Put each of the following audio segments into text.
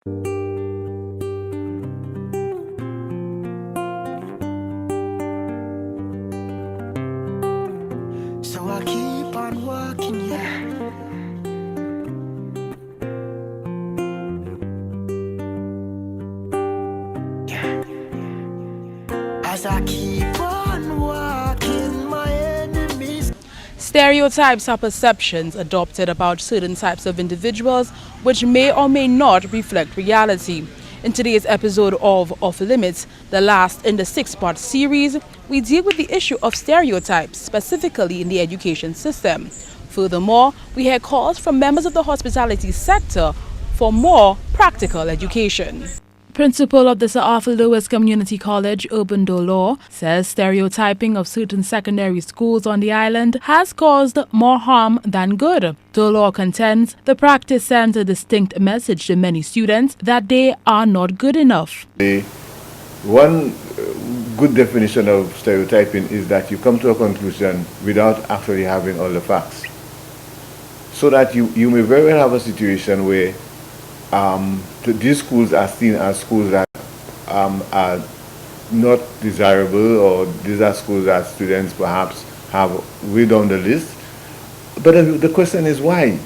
So I keep on walking, yeah. As I keep on walking, my enemies. Stereotypes are perceptions adopted about certain types of individuals which may or may not reflect reality. In today's episode of Off Limits, the last in the six-part series, we deal with the issue of stereotypes, specifically in the education system. Furthermore, we hear calls from members of the hospitality sector for more practical education. Principal of the Sir Arthur Lewis Community College, Urban Dolor, says stereotyping of certain secondary schools on the island has caused more harm than good. Dolor contends the practice sends a distinct message to many students that they are not good enough. One good definition of stereotyping is that you come to a conclusion without actually having all the facts. So that you may very well have a situation where these schools are seen as schools that are not desirable, or these are schools that students perhaps have way down the list. But the question is why?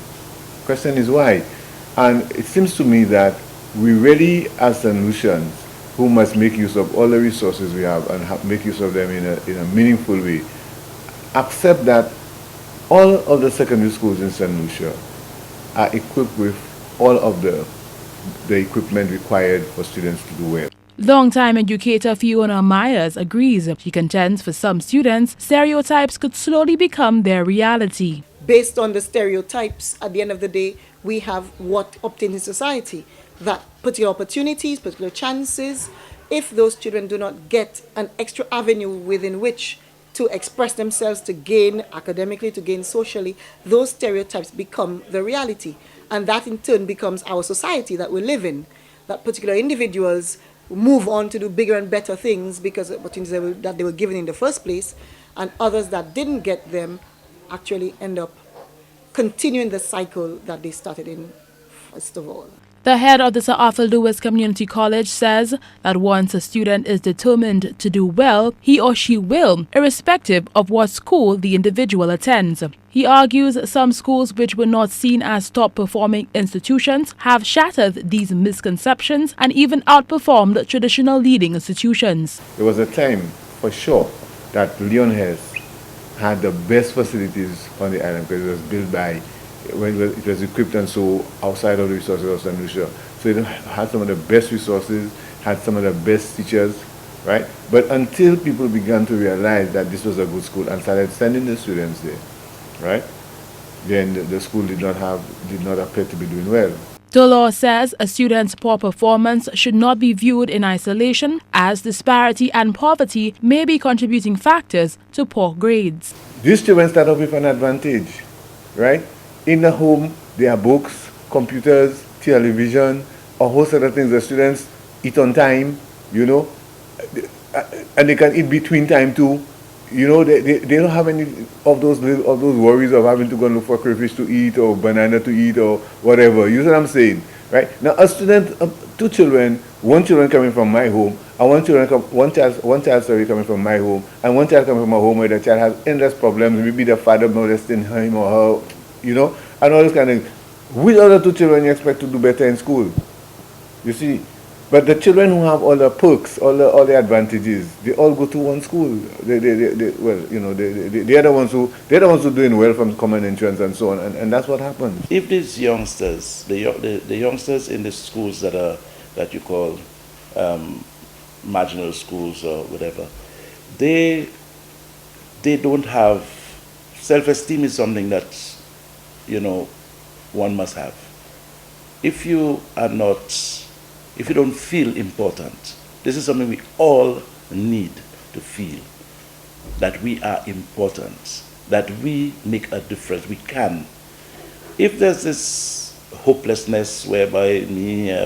And it seems to me that we really, as solutions, who must make use of all the resources we have and make use of them in a meaningful way, accept that all of the secondary schools in St. Lucia are equipped with all of the equipment required for students to do well. Longtime educator Fiona Myers agrees. She contends for some students, stereotypes could slowly become their reality. Based on the stereotypes, at the end of the day, we have what obtains in society. That particular opportunities, particular chances, if those children do not get an extra avenue within which to express themselves, to gain academically, to gain socially, those stereotypes become the reality. And that in turn becomes our society that we live in. That particular individuals move on to do bigger and better things because of opportunities that they were given in the first place, and others that didn't get them actually end up continuing the cycle that they started in first of all. The head of the Sir Arthur Lewis Community College says that once a student is determined to do well, he or she will, irrespective of what school the individual attends. He argues some schools which were not seen as top-performing institutions have shattered these misconceptions and even outperformed traditional leading institutions. There was a time, for sure, that Leon Hess had the best facilities on the island because it was built by, when it was equipped and so outside of the resources of St. Lucia. So it had some of the best resources, had some of the best teachers, right? But until people began to realize that this was a good school and started sending the students there, right? Then the school did not appear to be doing well. Dolor says a student's poor performance should not be viewed in isolation, as disparity and poverty may be contributing factors to poor grades. These children start off with an advantage, right? In the home, there are books, computers, television, a whole set of things. The students eat on time, and they can eat between time too. They don't have any of those worries of having to go and look for crayfish to eat or banana to eat or whatever. You see what I'm saying, right? Now, a student, two children, one child coming from my home, and one child coming from my home, and one child coming from a home where the child has endless problems. Maybe the father molesting him or her, and all this kind of thing. Which other two children you expect to do better in school? You see, but the children who have all the perks, all the advantages, they all go to one school. They're the ones who doing well from common entrance and so on, and that's what happens. If these youngsters, the youngsters in the schools that you call marginal schools or whatever, they don't have self-esteem is something that one must have. If you don't feel important, this is something we all need to feel, that we are important, that we make a difference, we can. If there's this hopelessness whereby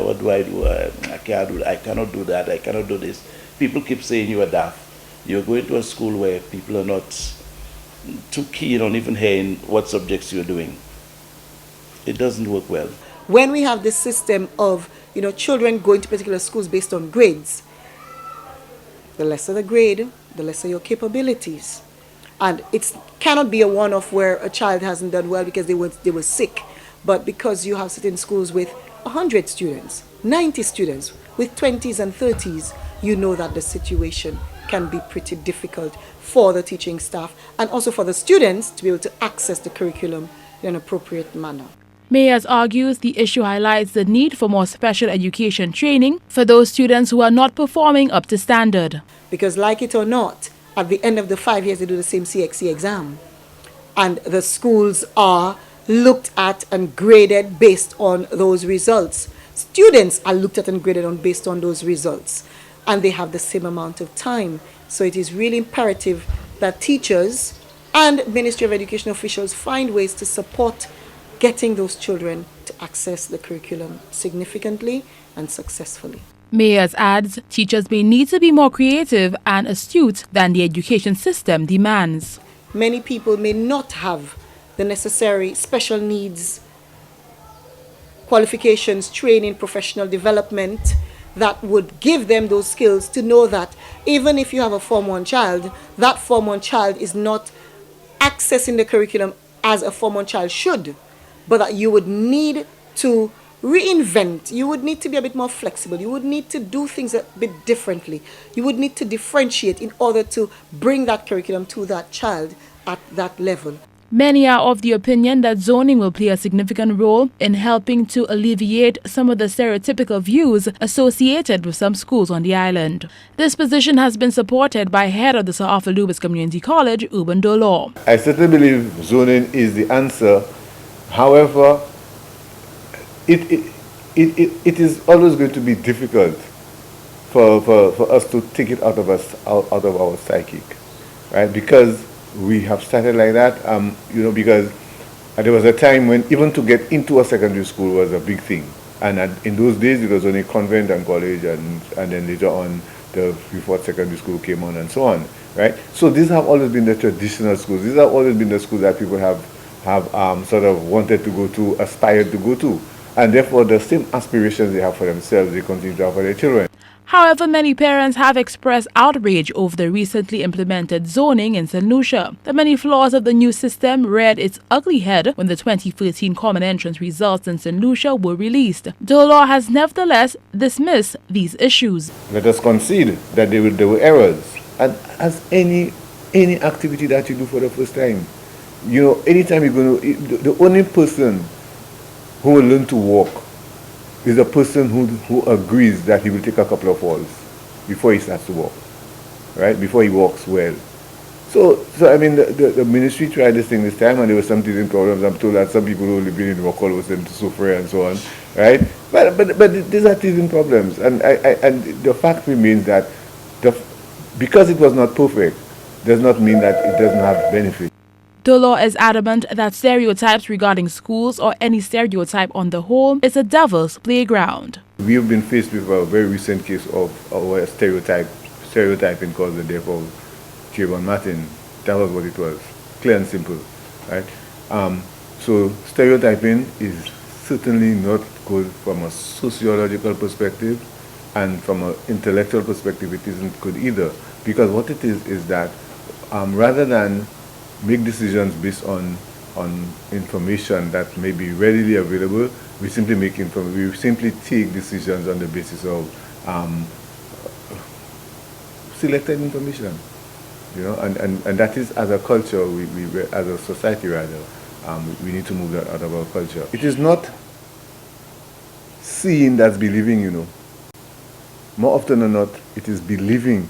what do? I can't do that, I cannot do that, I cannot do this. People keep saying you are daft. You're going to a school where people are not too keen on even hearing what subjects you're doing. It doesn't work well. When we have this system of children going to particular schools based on grades. The lesser the grade, the lesser your capabilities. And it cannot be a one-off where a child hasn't done well because they were sick, but because you have certain schools with 100 students, 90 students, with 20s and 30s, you know that the situation can be pretty difficult for the teaching staff and also for the students to be able to access the curriculum in an appropriate manner. Mayers argues the issue highlights the need for more special education training for those students who are not performing up to standard. Because like it or not, at the end of the 5 years, they do the same CXC exam. And the schools are looked at and graded based on those results. Students are looked at and graded based on those results. And they have the same amount of time. So it is really imperative that teachers and Ministry of Education officials find ways to support getting those children to access the curriculum significantly and successfully. Mayers adds teachers may need to be more creative and astute than the education system demands. Many people may not have the necessary special needs, qualifications, training, professional development that would give them those skills to know that even if you have a Form 1 child, that Form 1 child is not accessing the curriculum as a Form 1 child should, but that you would need to reinvent, you would need to be a bit more flexible, you would need to do things a bit differently, you would need to differentiate in order to bring that curriculum to that child at that level. Many are of the opinion that zoning will play a significant role in helping to alleviate some of the stereotypical views associated with some schools on the island. This position has been supported by head of the Sir Arthur Lubis Community College, Urban Dolor. I certainly believe zoning is the answer. However, it is always going to be difficult for us to take it out of our psychic, right? Because we have started like that, because there was a time when even to get into a secondary school was a big thing. And in those days, it was only convent and college, and then later on, before secondary school came on and so on, right? So these have always been the traditional schools. These have always been the schools that people have sort of wanted to go to, aspired to go to. And therefore, the same aspirations they have for themselves, they continue to have for their children. However, many parents have expressed outrage over the recently implemented zoning in St. Lucia. The many flaws of the new system reared its ugly head when the 2013 common entrance results in St. Lucia were released. Dolor has nevertheless dismissed these issues. Let us concede that there were errors. And as any activity that you do for the first time, anytime you're going to, the only person who will learn to walk is a person who agrees that he will take a couple of falls before he starts to walk, right? Before he walks well. So I mean, the ministry tried this thing this time, and there were some teething problems. I'm told that some people who live in Rockall was sent to suffer and so on, right? But these are teething problems, and the fact remains that because it was not perfect does not mean that it doesn't have benefit. Dolor is adamant that stereotypes regarding schools or any stereotype on the whole is a devil's playground. We have been faced with a very recent case of our stereotyping caused the death of Trayvon Martin. That was what it was, clear and simple, right? So stereotyping is certainly not good from a sociological perspective, and from an intellectual perspective it isn't good either, because what it is that rather than make decisions based on information that may be readily available, we simply take decisions on the basis of selected information, and that is, as a culture, we as a society rather, we need to move that out of our culture. It is not seeing that's believing, More often than not, it is believing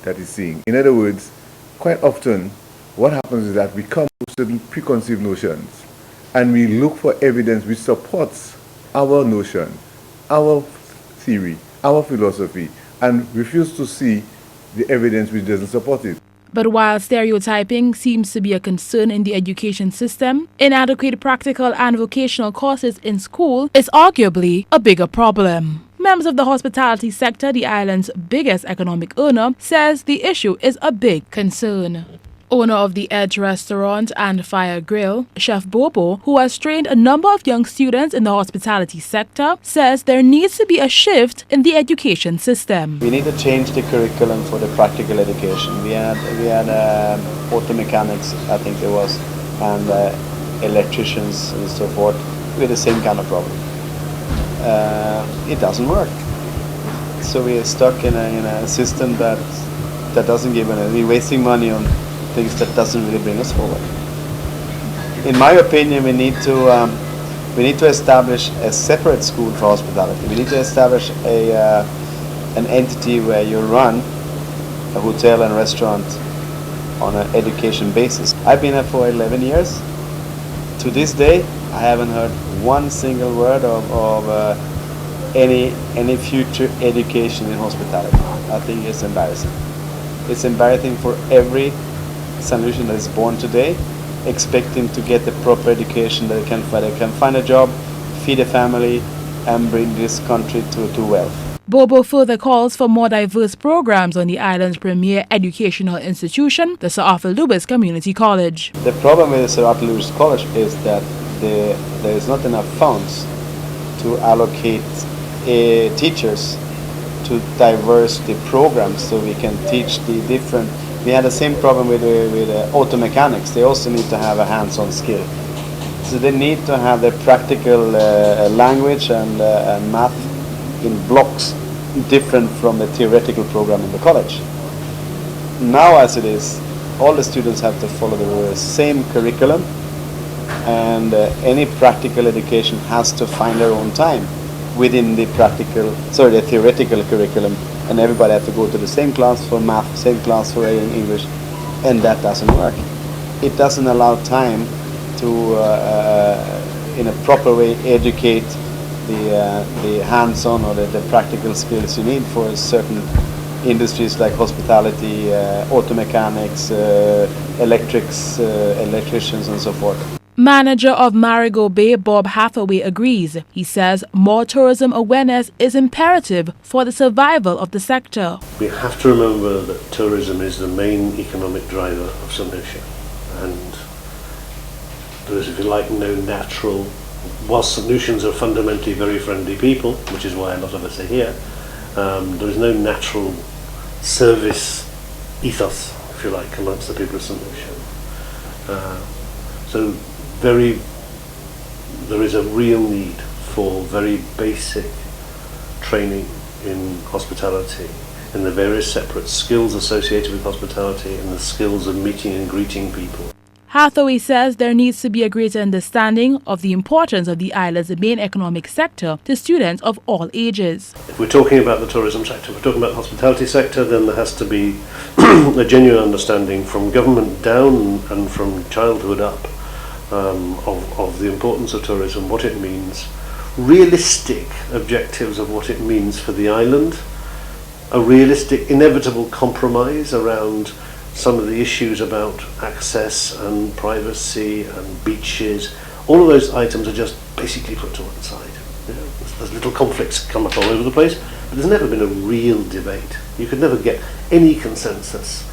that is seeing. In other words, quite often, what happens is that we come with certain preconceived notions, and we look for evidence which supports our notion, our theory, our philosophy, and refuse to see the evidence which doesn't support it. But while stereotyping seems to be a concern in the education system, inadequate practical and vocational courses in school is arguably a bigger problem. Members of the hospitality sector, the island's biggest economic earner, says the issue is a big concern. Owner of the Edge Restaurant and Fire Grill, Chef Bobo, who has trained a number of young students in the hospitality sector, says there needs to be a shift in the education system. We need to change the curriculum for the practical education. We had auto mechanics, I think there was, and electricians and so forth with the same kind of problem. It doesn't work. So we are stuck in a system that doesn't give any. We're wasting money on things that doesn't really bring us forward. In my opinion, we need to establish a separate school for hospitality. We need to establish an entity where you run a hotel and restaurant on an education basis. I've been here for 11 years. To this day, I haven't heard one single word of any future education in hospitality. I think it's embarrassing. It's embarrassing for every solution that is born today, expecting to get the proper education that they can find a job, feed a family, and bring this country to wealth. Bobo further calls for more diverse programs on the island's premier educational institution, the Sir Arthur Lewis Community College. The problem with the Sir Arthur Lewis College is that there is not enough funds to allocate teachers to diverse the programs so we can teach the different. We had the same problem with auto mechanics. They also need to have a hands-on skill. So they need to have the practical language and math in blocks different from the theoretical program in the college. Now as it is, all the students have to follow the same curriculum, and any practical education has to find their own time within the theoretical curriculum, and everybody has to go to the same class for math, same class for English, and that doesn't work. It doesn't allow time to, in a proper way, educate the hands-on or the practical skills you need for certain industries like hospitality, auto mechanics, electricians, and so forth. Manager of Marigot Bay, Bob Hathaway, agrees. He says more tourism awareness is imperative for the survival of the sector. We have to remember that tourism is the main economic driver of St Lucia, and there is, if you like, no natural. Whilst St Lucians are fundamentally very friendly people, which is why a lot of us are here, there is no natural service ethos, if you like, amongst the people of St Lucia. So there is a real need for very basic training in hospitality, in the various separate skills associated with hospitality and the skills of meeting and greeting people. Hathaway says there needs to be a greater understanding of the importance of the island's main economic sector to students of all ages. If we're talking about the tourism sector, if we're talking about the hospitality sector, then there has to be a genuine understanding from government down and from childhood up of the importance of tourism, what it means, realistic objectives of what it means for the island, a realistic, inevitable compromise around some of the issues about access and privacy and beaches. All of those items are just basically put to one side. You know, there's little conflicts come up all over the place, but there's never been a real debate. You could never get any consensus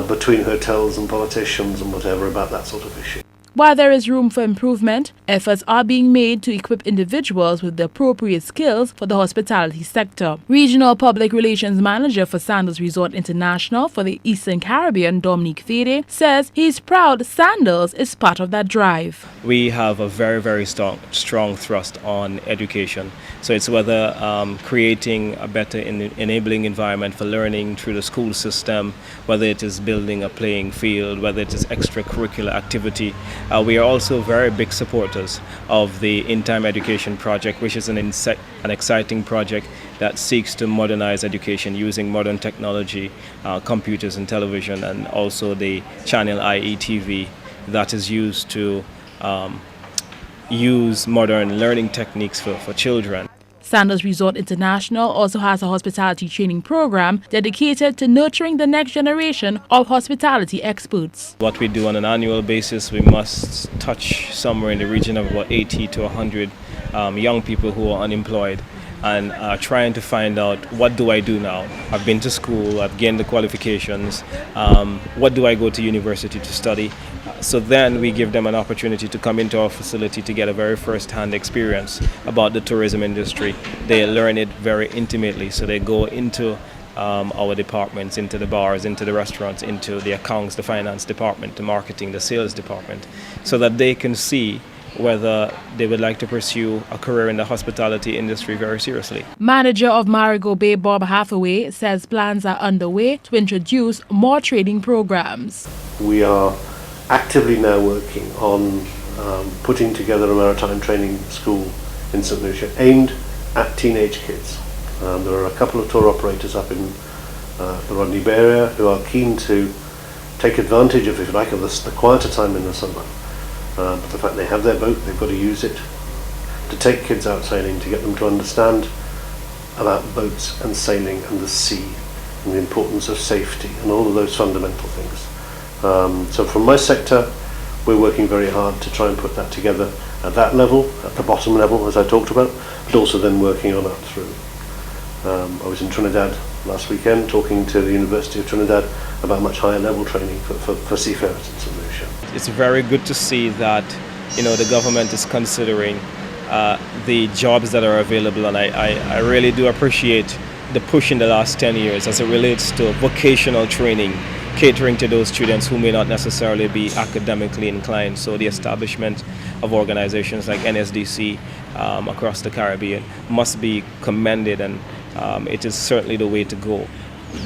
between hotels and politicians and whatever about that sort of issue. While there is room for improvement, efforts are being made to equip individuals with the appropriate skills for the hospitality sector. Regional Public Relations Manager for Sandals Resort International for the Eastern Caribbean, Dominique Fede, says he's proud Sandals is part of that drive. We have a very, very strong thrust on education. So it's whether creating a better enabling environment for learning through the school system, whether it is building a playing field, whether it is extracurricular activity. We are also very big supporters of the In-Time Education Project, which is an exciting project that seeks to modernize education using modern technology, computers and television, and also the channel IETV that is used to use modern learning techniques for children. Sandals Resort International also has a hospitality training program dedicated to nurturing the next generation of hospitality experts. What we do on an annual basis, we must touch somewhere in the region of about 80 to 100 young people who are unemployed. and trying to find out, what do I do now? I've been to school, I've gained the qualifications, what do I go to university to study? So then we give them an opportunity to come into our facility to get a very first-hand experience about the tourism industry. They learn it very intimately, so they go into our departments, into the bars, into the restaurants, into the accounts, the finance department, the marketing, the sales department, so that they can see whether they would like to pursue a career in the hospitality industry very seriously. Manager of Marigot Bay, Bob Hathaway, says plans are underway to introduce more training programs. We are actively now working on putting together a maritime training school in St Lucia aimed at teenage kids. There are a couple of tour operators up in the Rodney Bay area who are keen to take advantage of, if you like, of the quieter time in the summer. But the fact they have their boat, they've got to use it to take kids out sailing, to get them to understand about boats and sailing and the sea and the importance of safety and all of those fundamental things. So from my sector, we're working very hard to try and put that together at that level, at the bottom level, as I talked about, but also then working on up through. I was in Trinidad last weekend talking to the University of Trinidad about much higher level training for seafarers in St Lucia. It's very good to see that, you know, the government is considering the jobs that are available, and I really do appreciate the push in the last 10 years as it relates to vocational training, catering to those students who may not necessarily be academically inclined. So the establishment of organizations like NSDC across the Caribbean must be commended, and it is certainly the way to go,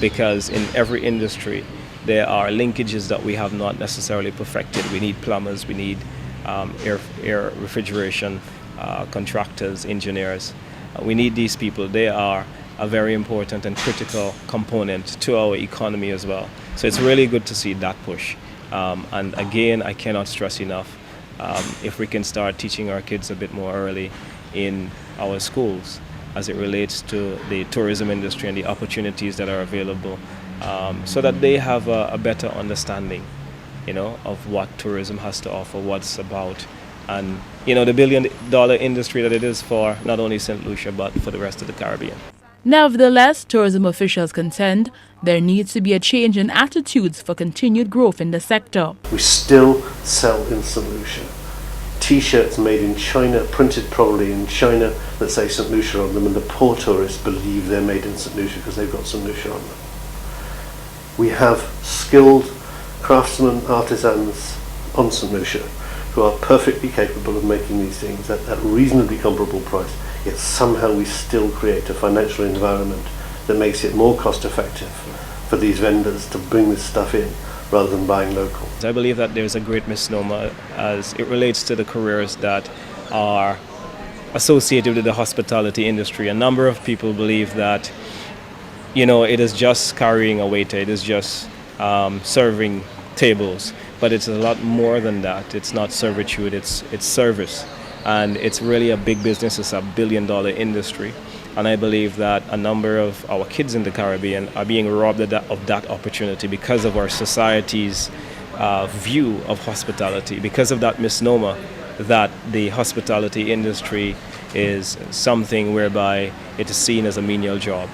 because in every industry there are linkages that we have not necessarily perfected. We need plumbers, we need air refrigeration contractors, engineers. We need these people. They are a very important and critical component to our economy as well. So it's really good to see that push. And again, I cannot stress enough, if we can start teaching our kids a bit more early in our schools as it relates to the tourism industry and the opportunities that are available, so that they have a better understanding, you know, of what tourism has to offer, what it's about, and, you know, the billion-dollar industry that it is for not only St. Lucia but for the rest of the Caribbean. Nevertheless, tourism officials contend there needs to be a change in attitudes for continued growth in the sector. We still sell in St Lucia T-shirts made in China, printed probably in China, that say St Lucia on them, and the poor tourists believe they're made in St Lucia because they've got St Lucia on them. We have skilled craftsmen, artisans on St Lucia who are perfectly capable of making these things at a reasonably comparable price, yet somehow we still create a financial environment that makes it more cost effective for these vendors to bring this stuff in rather than buying local. I believe that there's a great misnomer as it relates to the careers that are associated with the hospitality industry. A number of people believe that, you know, it is just carrying a waiter, it is just serving tables, but it's a lot more than that. It's not servitude, it's service, and it's really a big business. It's a billion-dollar industry, and I believe that a number of our kids in the Caribbean are being robbed of that opportunity because of our society's view of hospitality, because of that misnomer that the hospitality industry is something whereby it is seen as a menial job.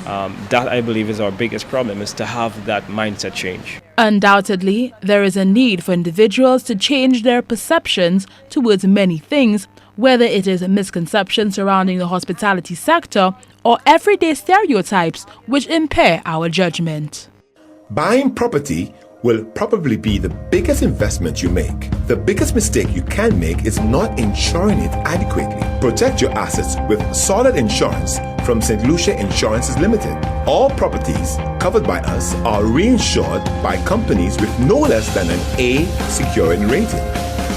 That, I believe, is our biggest problem, is to have that mindset change. Undoubtedly, there is a need for individuals to change their perceptions towards many things, whether it is misconceptions surrounding the hospitality sector or everyday stereotypes which impair our judgment. Buying property will probably be the biggest investment you make. The biggest mistake you can make is not insuring it adequately. Protect your assets with solid insurance from St. Lucia Insurances Limited. All properties covered by us are reinsured by companies with no less than an A security rating.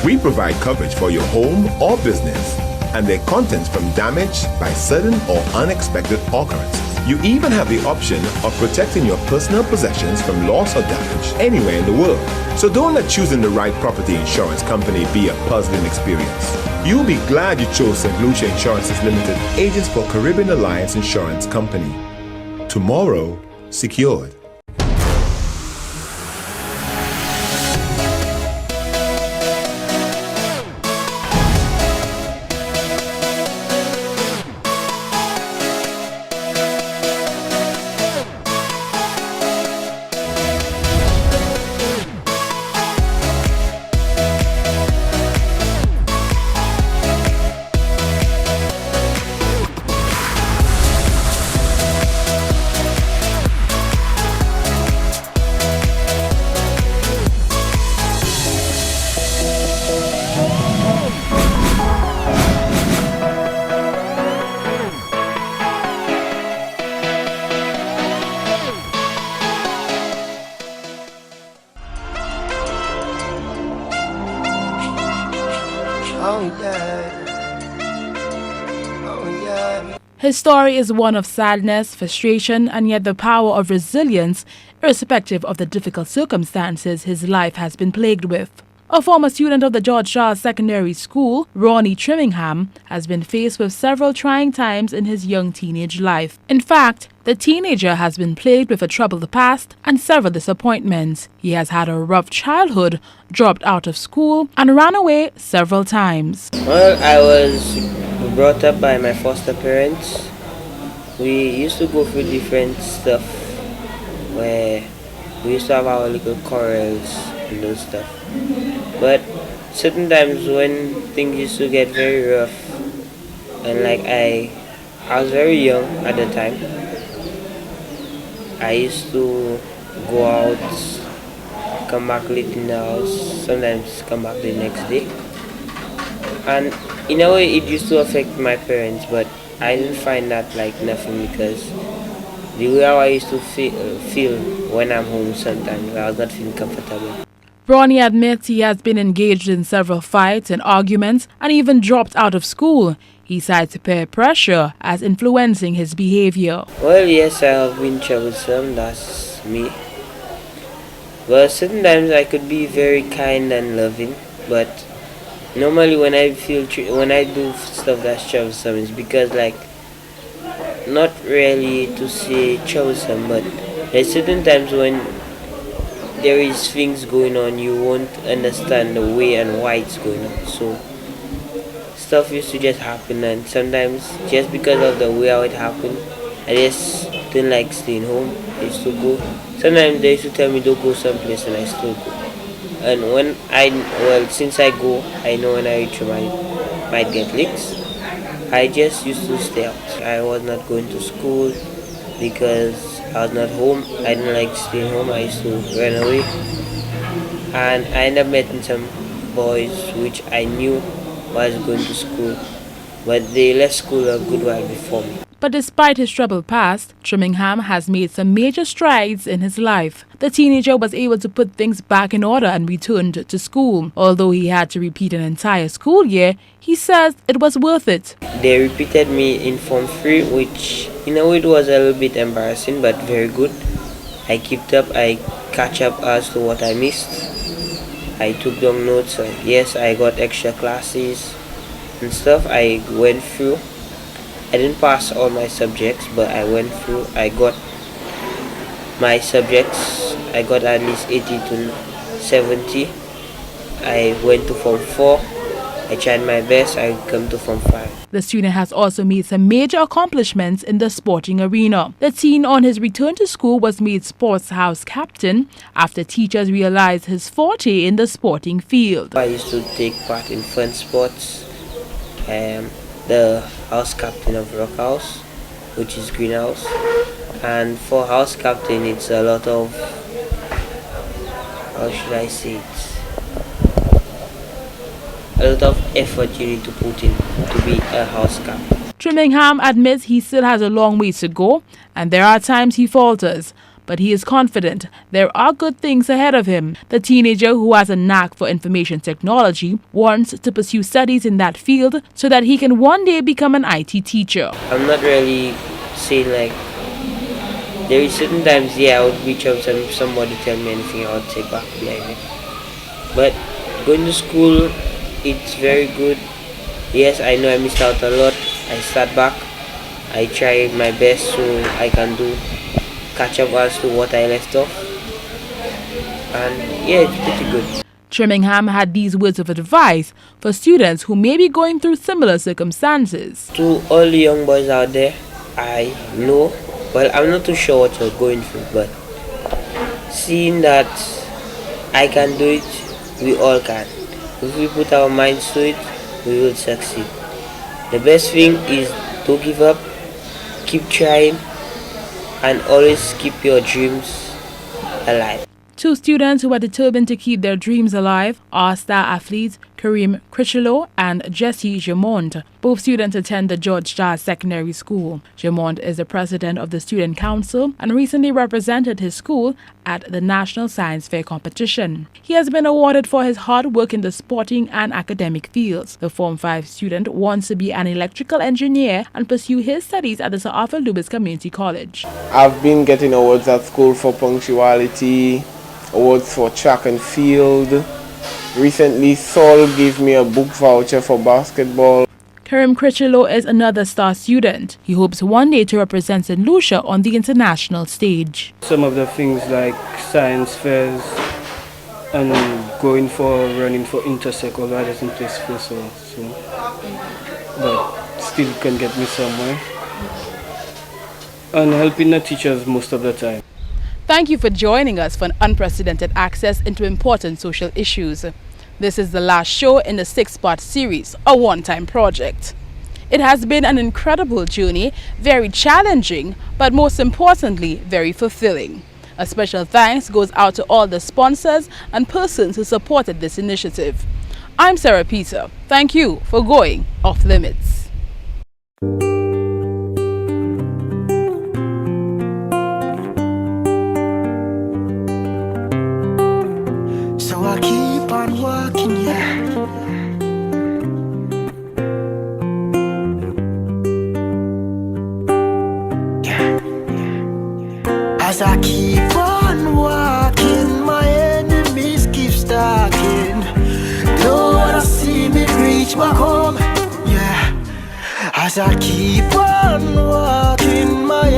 We provide coverage for your home or business and their contents from damage by sudden or unexpected occurrences. You even have the option of protecting your personal possessions from loss or damage anywhere in the world. So don't let choosing the right property insurance company be a puzzling experience. You'll be glad you chose St. Lucia Insurances Limited, agents for Caribbean Alliance Insurance Company. Tomorrow, secured. His story is one of sadness, frustration, and yet the power of resilience, irrespective of the difficult circumstances his life has been plagued with. A former student of the George Charles Secondary School, Ronnie Trimmingham, has been faced with several trying times in his young teenage life. In fact, the teenager has been plagued with a troubled past and several disappointments. He has had a rough childhood, dropped out of school, and ran away several times. Well, I was brought up by my foster parents. We used to go through different stuff where we used to have our little quarrels and those stuff. But certain times when things used to get very rough, and like I was very young at the time, I used to go out, come back late in the house, sometimes come back the next day. And in a way it used to affect my parents, but I didn't find that like nothing, because the way how I used to feel when I'm home sometimes, I was not feeling comfortable. Ronnie admits he has been engaged in several fights and arguments and even dropped out of school. He cites peer pressure as influencing his behavior. Well, yes, I have been troublesome, that's me. But certain times I could be very kind and loving, but normally when I do stuff that's troublesome, it's because like, not really to say troublesome, but there's certain times when there is things going on, you won't understand the way and why it's going on. So stuff used to just happen, and sometimes just because of the way how it happened, I just didn't like staying home. I used to go. Sometimes they used to tell me don't go someplace, and I still go. And since I go, I know when I reach home I might get licks. I just used to stay out. I was not going to school because I was not home. I didn't like staying home. I used to run away. And I ended up meeting some boys which I knew was going to school, but they left school a good while before me. But despite his troubled past, Trimmingham has made some major strides in his life. The teenager was able to put things back in order and returned to school. Although he had to repeat an entire school year, he says it was worth it. They repeated me in Form 3, which in a way it was a little bit embarrassing, but very good. I kept up, I catch up as to what I missed. I took down notes, yes, I got extra classes and stuff. I went through. I didn't pass all my subjects, but I went through. I got my subjects. I got at least 80 to 70. I went to Form 4. I tried my best. I come to Form 5. The student has also made some major accomplishments in the sporting arena. The teen on his return to school was made sports house captain after teachers realized his forte in the sporting field. I used to take part in fun sports. The house captain of Rock House, which is greenhouse, and for house captain it's a lot of, how should I say it, a lot of effort you need to put in to be a house captain. Trimmingham admits he still has a long way to go and there are times he falters, but he is confident there are good things ahead of him. The teenager, who has a knack for information technology, wants to pursue studies in that field so that he can one day become an IT teacher. I'm not really saying like, there is certain times, I would reach out and somebody tell me anything, I would take back behind it. But going to school, it's very good. Yes, I know I missed out a lot. I start back. I try my best so I can catch up as to what I left off, and it's pretty good. Trimmingham had these words of advice for students who may be going through similar circumstances. To all the young boys out there, I know, well, I'm not too sure what you're going through, but seeing that I can do it, we all can. If we put our minds to it, we will succeed. The best thing is don't give up, keep trying, and always keep your dreams alive. Two students who are determined to keep their dreams alive are star athletes Kareem Crichelo and Jessie Gemont. Both students attend the George Charles Secondary School. Gemont is the president of the Student Council and recently represented his school at the National Science Fair competition. He has been awarded for his hard work in the sporting and academic fields. The Form 5 student wants to be an electrical engineer and pursue his studies at the Sir Arthur Lubis Community College. I've been getting awards at school for punctuality, awards for track and field. Recently, Saul gave me a book voucher for basketball. Kareem Crichelo is another star student. He hopes one day to represent St. Lucia on the international stage. Some of the things like science fairs and running for intersect, although that isn't place for so, but still can get me somewhere. And helping the teachers most of the time. Thank you for joining us for an unprecedented access into important social issues. This is the last show in the 6-part series, a one-time project. It has been an incredible journey, very challenging, but most importantly, very fulfilling. A special thanks goes out to all the sponsors and persons who supported this initiative. I'm Sarah Peter. Thank you for going off limits. So I keep on walking, yeah. As I keep on walking, my enemies keep stalking. Don't wanna see me reach back home, yeah. As I keep on walking, my